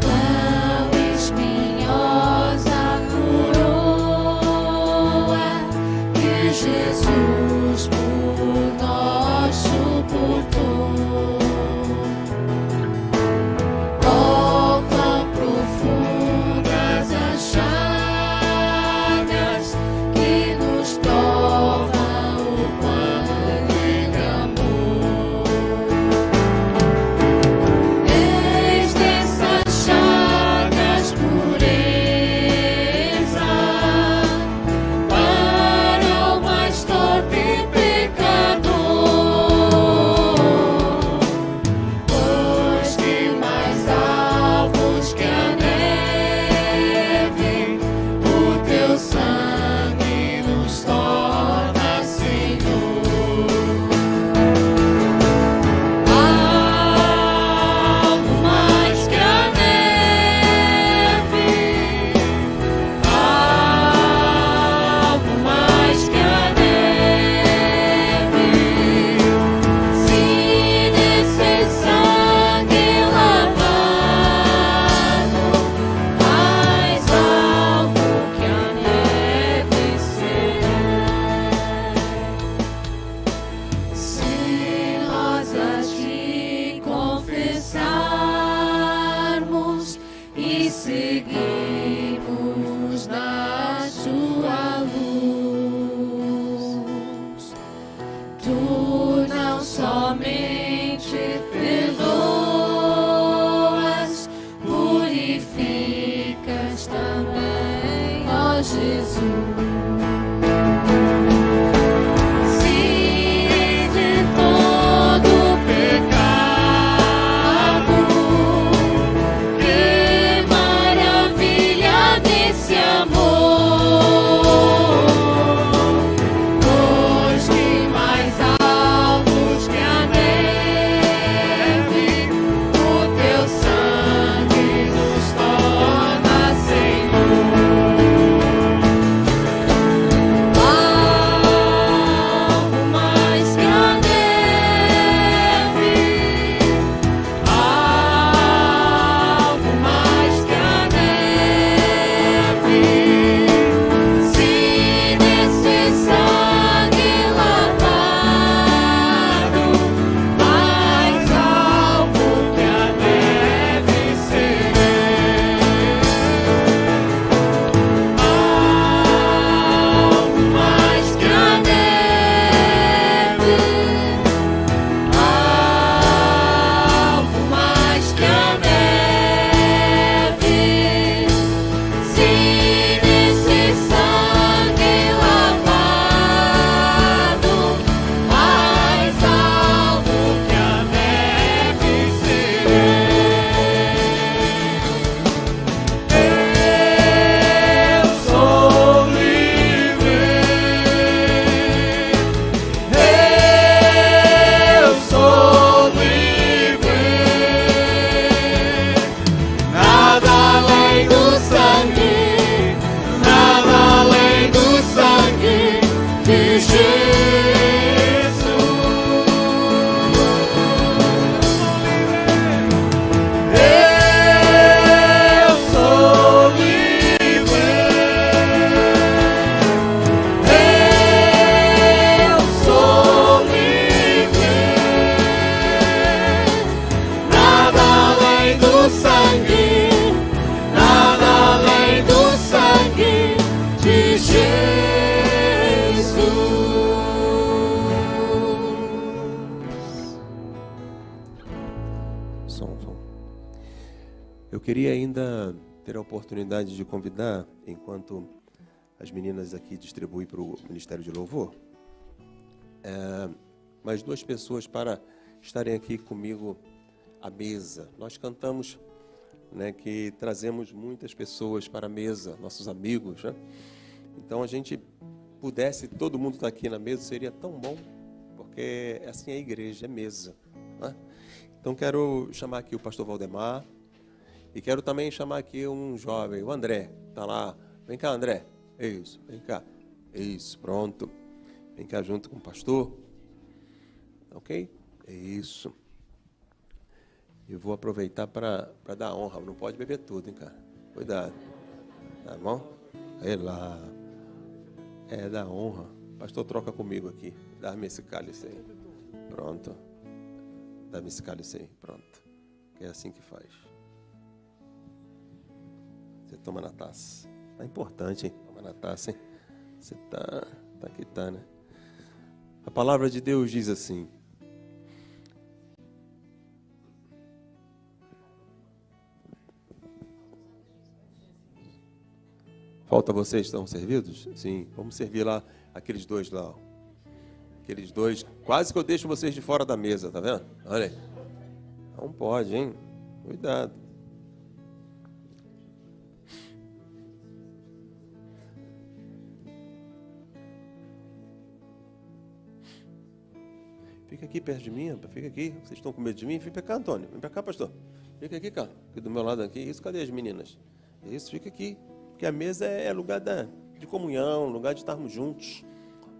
Quão espinhosa coroa que Jesus por nós suportou. Oh, quão profundas as chagas que nos provam o quanto Ele amou. Eis dessas chagas pureza para o mais torpe pecador, pois que mais alvos que a neve, o teu sangue nos torna, Senhor. Algo mais que a neve, algo mais que a neve, se nesse sangue lavado, mais alvo que a neve será. Se nós aqui confessarmos e seguirmos na tua luz, tu não somente perdoas, purificas também, ó Jesus. Se de todo pecado, que maravilha desse amor, pois que mais alvos que a neve, o teu sangue nos torna, Senhor. Algo mais que a neve, algo mais que a neve, se nesse sangue lavado, mais alvo que a neve serei. Algo mais que a neve, algo mais que a neve, se nesse sangue lavado, mais alvo que a neve serei. Eu sou livre, eu sou livre, nada além do sangue, nada além do sangue de Jesus. Eu sou livre, eu sou livre, nada além do sangue, nada além do sangue de Jesus. Som. Eu queria ainda ter a oportunidade de convidar, enquanto as meninas aqui distribuem para o Ministério de Louvor, mais duas pessoas para estarem aqui comigo à mesa. Nós cantamos, né, que trazemos muitas pessoas para a mesa, nossos amigos, né? Então, a gente pudesse, todo mundo estar aqui na mesa, seria tão bom, porque assim é a igreja, é mesa, né? Então, quero chamar aqui o pastor Valdemar e quero também chamar aqui um jovem, o André, está lá. Vem cá, André. Isso, vem cá. Isso, pronto. Vem cá junto com o pastor. Ok? É isso. E vou aproveitar para dar honra. Não pode beber tudo, hein, cara? Cuidado. Tá bom? Aí lá. É da honra. Pastor, troca comigo aqui. Dá-me esse cálice aí. Pronto. Dá-me esse cálice aí. Pronto. É assim que faz. Você toma na taça. É importante, hein? Toma na taça, hein? Você tá aqui, tá, né? A palavra de Deus diz assim. Falta vocês, estão servidos? Sim, vamos servir lá, aqueles dois lá. Ó. Aqueles dois, quase que eu deixo vocês de fora da mesa, tá vendo? Olha aí. Não pode, hein? Cuidado. Fica aqui perto de mim, fica aqui. Vocês estão com medo de mim? Vem pra cá, Antônio. Vem pra cá, pastor. Fica aqui, cara. Aqui do meu lado aqui. Isso, cadê as meninas? Isso, fica aqui. Porque a mesa é lugar de comunhão, lugar de estarmos juntos.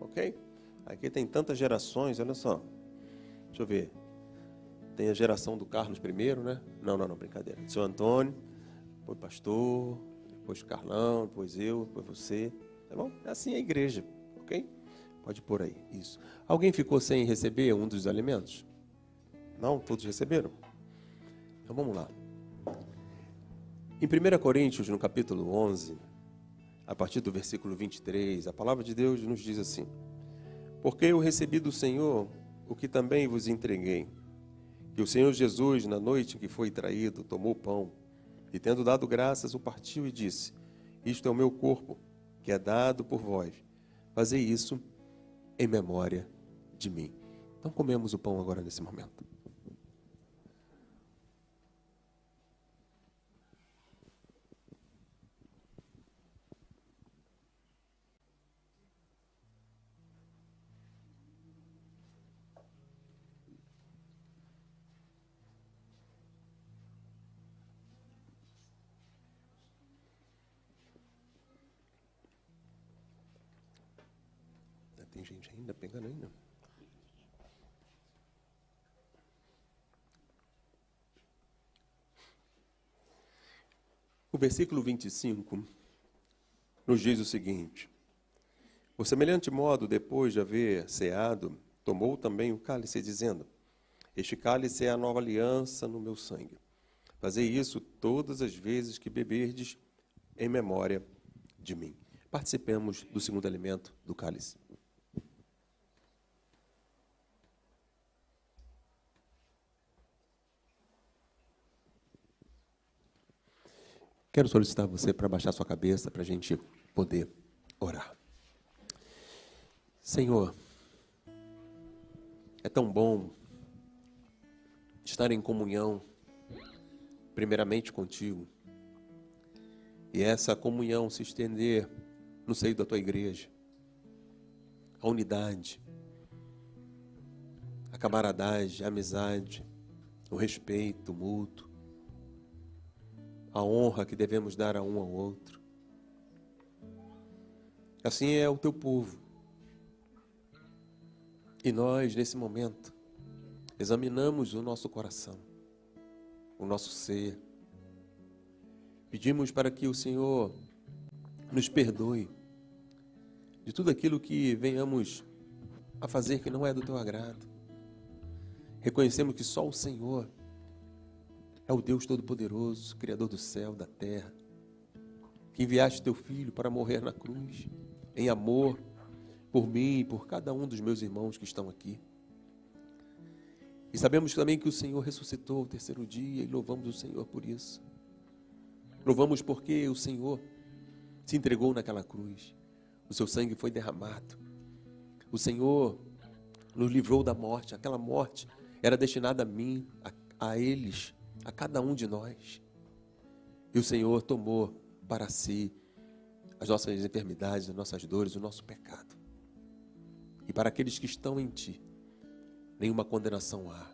Ok? Aqui tem tantas gerações, olha só. Deixa eu ver. Tem a geração do Carlos primeiro, né? Não, brincadeira. Seu Antônio, depois pastor, depois Carlão, depois eu, depois você. Tá bom? É assim a igreja, ok? Pode pôr aí, isso. Alguém ficou sem receber um dos alimentos? Não? Todos receberam? Então vamos lá. Em 1 Coríntios, no capítulo 11, a partir do versículo 23, a palavra de Deus nos diz assim: Porque eu recebi do Senhor o que também vos entreguei, que o Senhor Jesus, na noite em que foi traído, tomou o pão, e tendo dado graças, o partiu e disse: Isto é o meu corpo, que é dado por vós. Fazei isso em memória de mim. Então comemos o pão agora nesse momento. Tem gente ainda pegando ainda. O versículo 25 nos diz o seguinte: Por semelhante modo, depois de haver ceado, tomou também o cálice, dizendo: Este cálice é a nova aliança no meu sangue. Fazei isso todas as vezes que beberdes em memória de mim. Participemos do segundo alimento do cálice. Quero solicitar você para baixar sua cabeça, para a gente poder orar. Senhor, é tão bom estar em comunhão, primeiramente contigo, e essa comunhão se estender no seio da tua igreja, a unidade, a camaradagem, a amizade, o respeito mútuo, a honra que devemos dar a um ao outro. Assim é o teu povo. E nós, nesse momento, examinamos o nosso coração, o nosso ser. Pedimos para que o Senhor nos perdoe de tudo aquilo que venhamos a fazer que não é do teu agrado. Reconhecemos que só o Senhor é o Deus Todo-Poderoso, Criador do céu, da terra, que enviaste teu Filho para morrer na cruz, em amor, por mim e por cada um dos meus irmãos que estão aqui. E sabemos também que o Senhor ressuscitou ao terceiro dia e louvamos o Senhor por isso. Louvamos porque o Senhor se entregou naquela cruz, o seu sangue foi derramado. O Senhor nos livrou da morte, aquela morte era destinada a mim, a eles, a cada um de nós. E o Senhor tomou para si as nossas enfermidades, as nossas dores, o nosso pecado. E para aqueles que estão em ti, nenhuma condenação há.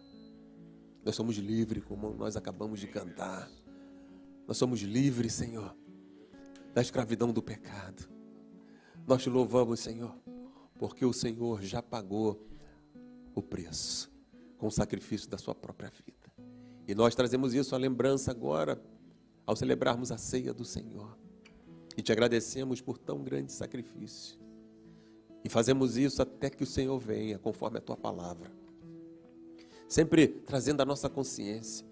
Nós somos livres, como nós acabamos de cantar. Nós somos livres, Senhor, da escravidão do pecado. Nós te louvamos, Senhor, porque o Senhor já pagou o preço com o sacrifício da sua própria vida. E nós trazemos isso à lembrança agora, ao celebrarmos a ceia do Senhor. E te agradecemos por tão grande sacrifício. E fazemos isso até que o Senhor venha, conforme a tua palavra. Sempre trazendo à nossa consciência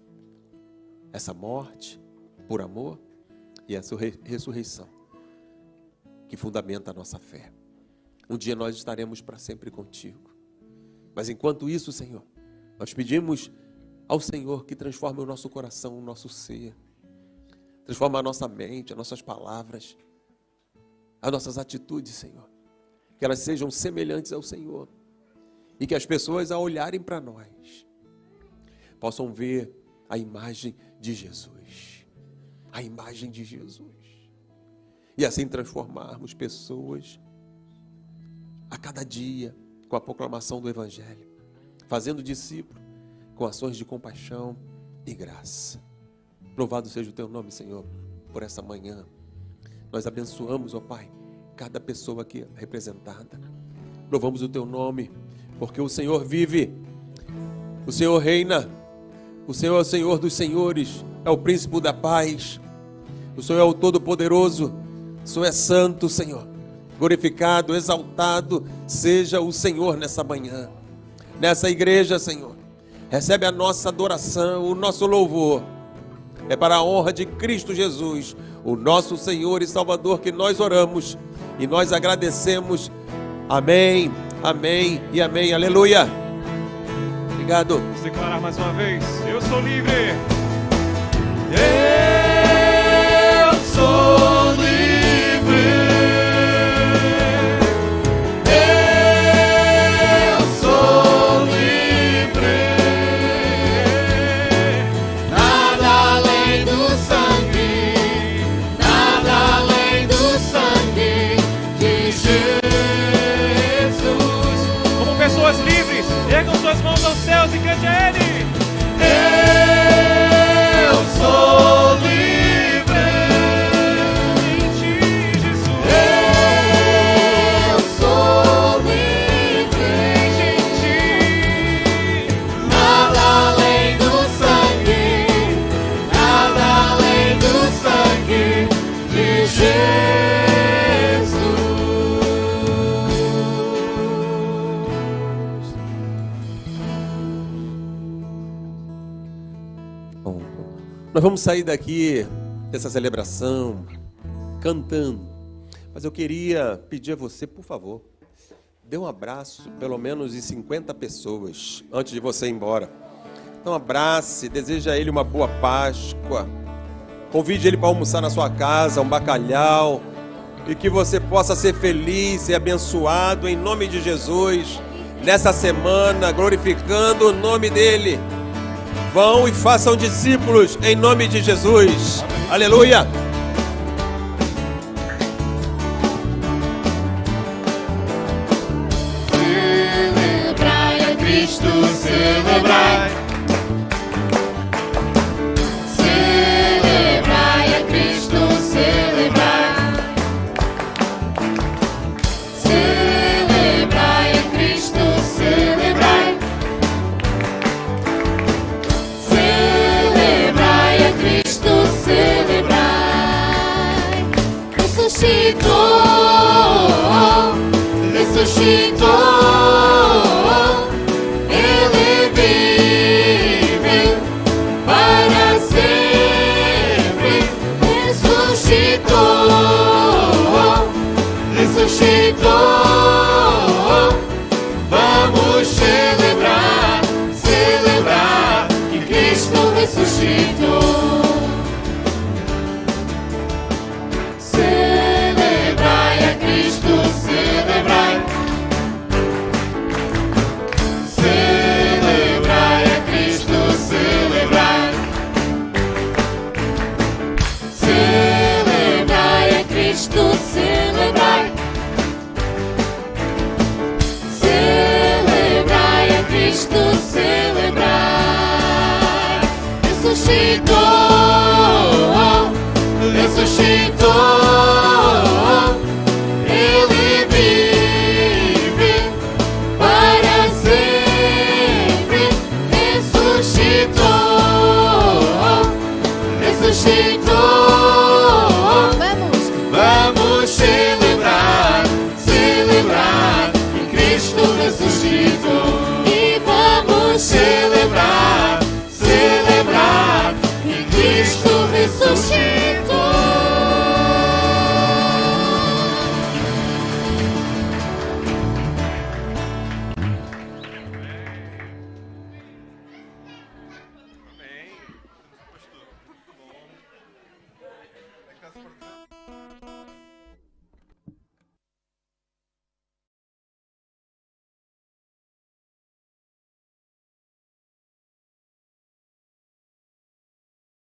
essa morte por amor e essa ressurreição que fundamenta a nossa fé. Um dia nós estaremos para sempre contigo. Mas enquanto isso, Senhor, nós pedimos ao Senhor que transforme o nosso coração, o nosso ser. Transforma a nossa mente, as nossas palavras, as nossas atitudes, Senhor. Que elas sejam semelhantes ao Senhor. E que as pessoas, ao olharem para nós, possam ver a imagem de Jesus. A imagem de Jesus. E assim transformarmos pessoas a cada dia com a proclamação do Evangelho. Fazendo discípulo com ações de compaixão e graça. Louvado seja o teu nome, Senhor, por essa manhã. Nós abençoamos, ó Pai, cada pessoa aqui representada. Louvamos o teu nome, porque o Senhor vive, o Senhor reina, o Senhor é o Senhor dos senhores, é o príncipe da paz, o Senhor é o Todo-Poderoso, o Senhor é santo, Senhor. Glorificado, exaltado seja o Senhor nessa manhã, nessa igreja, Senhor. Recebe a nossa adoração, o nosso louvor. É para a honra de Cristo Jesus, o nosso Senhor e Salvador, que nós oramos e nós agradecemos. Amém, amém e amém. Aleluia. Obrigado. Vamos declarar mais uma vez: eu sou livre. Eu sou livre. Ergam suas mãos aos céus e cante a Ele. Eu sou livre Em ti, Jesus. Eu sou livre Em ti. Nada além do sangue, nada além do sangue de Jesus. Nós vamos sair daqui dessa celebração cantando, mas eu queria pedir a você, por favor, dê um abraço, pelo menos em 50 pessoas, antes de você ir embora. Então abrace, deseja a ele uma boa Páscoa, convide ele para almoçar na sua casa, um bacalhau, e que você possa ser feliz e abençoado em nome de Jesus, nessa semana, glorificando o nome dele. Vão e façam discípulos em nome de Jesus. Aleluia. Celebrai a Cristo, celebrai. Celebrai a Cristo, celebrai. Celebrai a Cristo, celebrai. Celebrai a Cristo, celebrai. Ressuscitou, ressuscitou. Ele vive para sempre. Ressuscitou, ressuscitou. Vamos celebrar, celebrar que Cristo ressuscitou. Celebrai a Cristo, celebrai. Celebrai a Cristo, celebrai. Celebrai a Cristo, celebrai. Celebrai a Cristo, celebrai. Ressuscitou.